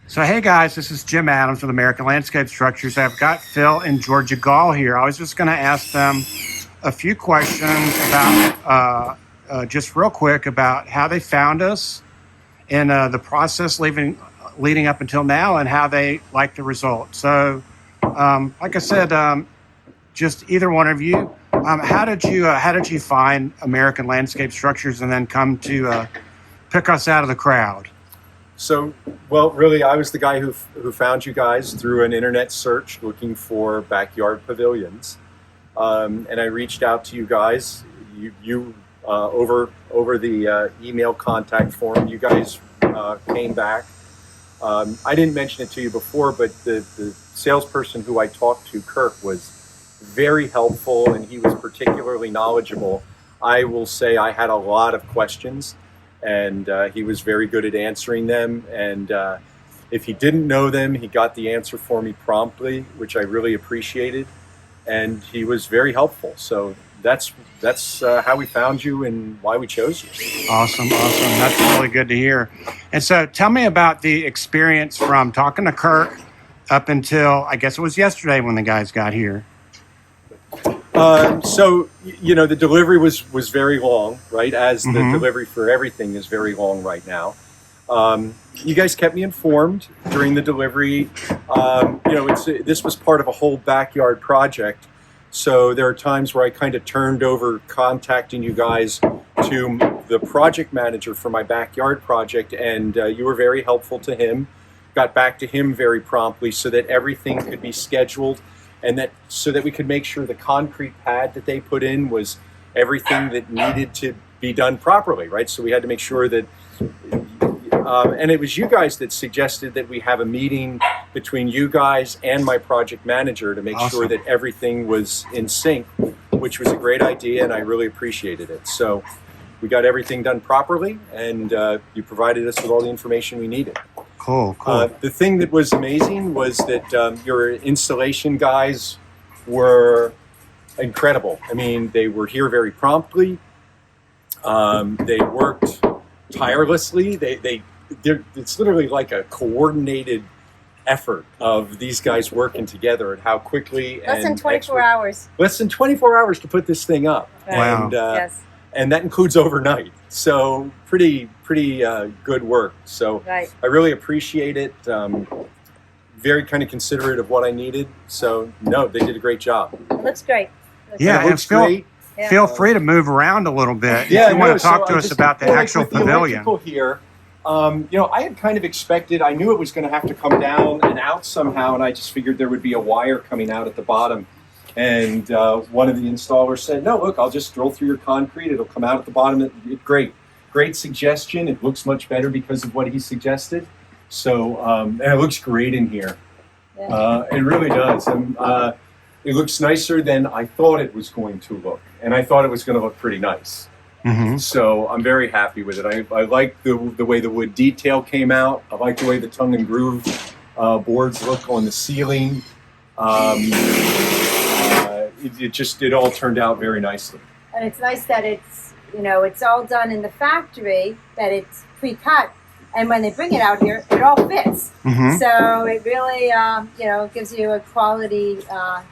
So, hey guys, this is Jim Adams with American Landscape Structures. I've got Phil and Georgia Gall here. I was just going to ask them a few questions about, just real quick, about how they found us and the process leading up until now and how they like the result. So, like I said, just either one of you, how did you find American Landscape Structures and then come to pick us out of the crowd? So, well, really, I was the guy who found you guys through an internet search looking for backyard pavilions, and I reached out to you guys. You over the email contact form. You guys came back. I didn't mention it to you before, but the salesperson who I talked to, Kirk, was very helpful, and he was particularly knowledgeable. I will say I had a lot of questions, and he was very good at answering them. And if he didn't know them, he got the answer for me promptly, which I really appreciated. And he was very helpful. So that's how we found you and why we chose you. Awesome. That's really good to hear. And so tell me about the experience from talking to Kirk up until, I guess it was yesterday when the guys got here. So, the delivery was very long, right? As the delivery for everything is very long right now. You guys kept me informed during the delivery. This was part of a whole backyard project. So there are times where I kind of turned over contacting you guys to the project manager for my backyard project. And you were very helpful to him. Got back to him very promptly so that everything could be scheduled. And so that we could make sure the concrete pad that they put in was everything that needed to be done properly, right? So we had to make sure that, and it was you guys that suggested that we have a meeting between you guys and my project manager to make sure that everything was in sync, which was a great idea, and I really appreciated it. So we got everything done properly, and you provided us with all the information we needed. Cool. The thing that was amazing was that your installation guys were incredible. I mean, they were here very promptly. They worked tirelessly. It's literally like a coordinated effort of these guys working together and how quickly. Less than 24 hours. Less than 24 hours to put this thing up. Right. And, yes. And that includes overnight. So pretty good work. So right. I really appreciate it. Very kind of considerate of what I needed. So no, they did a great job. It looks great. And feel free to move around a little bit. Yeah, if you want to talk to us about the actual pavilion. Here, I had kind of expected. I knew it was going to have to come down and out somehow, and I just figured there would be a wire coming out at the bottom. And one of the installers said, "No, look, I'll just drill through your concrete. It'll come out at the bottom." Great suggestion. It looks much better because of what he suggested. So, and it looks great in here. Yeah. It really does. And it looks nicer than I thought it was going to look. And I thought it was going to look pretty nice. Mm-hmm. So I'm very happy with it. I like the way the wood detail came out. I like the way the tongue and groove boards look on the ceiling. It all turned out very nicely. And it's nice that it's all done in the factory, that it's pre-cut, and when they bring it out here, it all fits. Mm-hmm. So it really, gives you a quality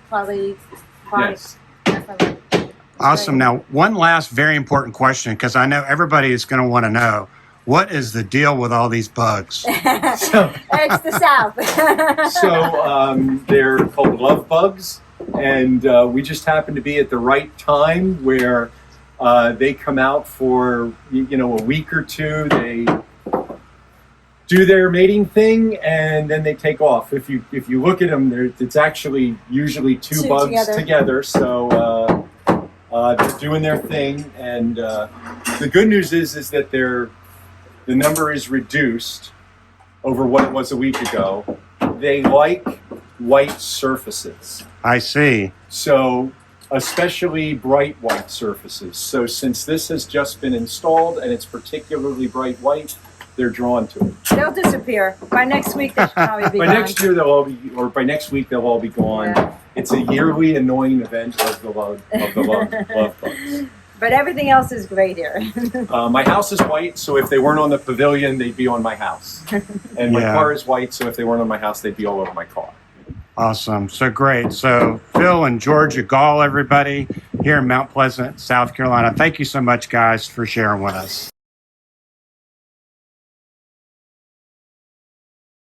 product. Yes. Definitely. Awesome. Now, one last very important question, because I know everybody is going to want to know, what is the deal with all these bugs? It's the South. So they're called love bugs. And we just happen to be at the right time where they come out for a week or two. They do their mating thing and then they take off. If you look at them, it's actually usually two bugs together. So they're doing their thing. And the good news is that the number is reduced over what it was a week ago. They like white surfaces. I see. So especially bright white surfaces. So since this has just been installed and it's particularly bright white, they're drawn to it. They'll disappear. By next week, they should probably be by gone. next year, by next week, they'll all be gone. Yeah. It's a yearly annoying event of the love bugs. But everything else is great here. My house is white, so if they weren't on the Pavilion, they'd be on my house. And my Yeah. car is white, so if they weren't on my house, they'd be all over my car. Awesome. So great. So Phil and Georgia Gall, everybody here in Mount Pleasant, South Carolina. Thank you so much, guys, for sharing with us.